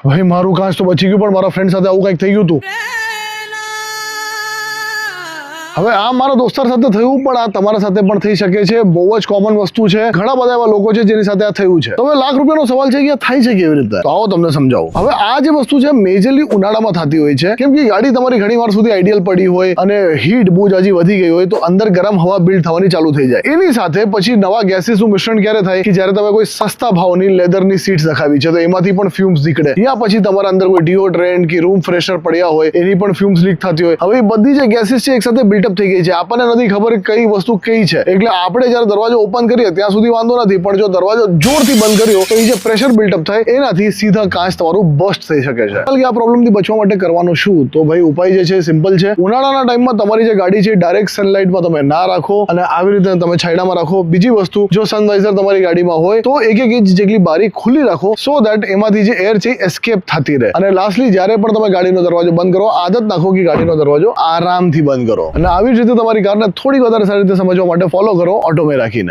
ભાઈ મારું કાચ તો બચી ગયું, પણ મારા ફ્રેન્ડ સાથે આવું કંઈક થઈ ગયું હતું. હવે આ મારા દોસ્તાર સાથે થયું, પણ આ તમારા સાથે પણ થઈ શકે છે. બહુ જ કોમન વસ્તુ છે. ઘણા બધા એવા લોકો છે જેની સાથે આ થયું છે. તો હવે લાખ રૂપિયાનો સવાલ છે કે આ થાય છે કેવી રીતે? તો આવો તમને સમજાવું. હવે આ જે વસ્તુ છે મેજરલી ઉનાળામાં થતી હોય છે, કેમ કે ગાડી તમારી ઘણી વાર સુધી આઈડિયલ પડી હોય અને હીટ બહુ જ હજી વધી ગઈ હોય, તો અંદર ગરમ હવા બિલ્ડ થવાની ચાલુ થઈ જાય. એની સાથે પછી નવા ગેસીસનું મિશ્રણ ક્યારે થાય કે જ્યારે તમે કોઈ સસ્તા ભાવની લેધરની સીટ્સ નખાવી છે, તો એમાંથી પણ ફ્યુમ્સ નીકળે, યા પછી તમારા અંદર કોઈ ડિઓડ્રેન્ટ કે રૂમ ફ્રેશનર પડ્યા હોય એની પણ ફ્યુમ્સ લીક થતી હોય. હવે એ બધી જે ગેસીસ છે એક સાથે બિલ્ટ થઈ ગઈ છે. આપણને નથી ખબર કઈ વસ્તુ કઈ છે, એટલે આપણે જ્યારે દરવાજો ઓપન કરીએ ત્યાં સુધી વાંધો નથી, પણ જો દરવાજો જોરથી બંધ કર્યો તો એ જે પ્રેશર બિલ્ટઅપ થાય એનાથી સીધા કાચ તમારું બસ્ટ થઈ શકે છે. આ પ્રોબ્લેમથી બચવા માટે કરવાનું શું? તો ભાઈ ઉપાય જે છે સિમ્પલ છે. ઉનાળાના ટાઈમમાં તમારી જે ગાડી છે ડાયરેક્ટ સનલાઇટમાં તમે ના રાખો અને આવી રીતે તમે છાંયડામાં રાખો. બીજી વસ્તુ, જો સનવાઇઝર તમારી ગાડીમાં હોય તો 1 ઇંચ જેટલી બારી ખુલ્લી રાખો, સો દેટ એમાંથી જે એર છે એસ્કેપ થતી રહે. અને લાસ્ટલી જ્યારે પણ તમે ગાડીનો દરવાજો બંધ કરો, આદત નાખો કે ગાડીનો દરવાજો આરામથી બંધ કરો. અને આવી જ રીતે તમારી કારને થોડી વધારે સારી રીતે સમજવા માટે ફોલો કરો ઓટો મેં રાખીને.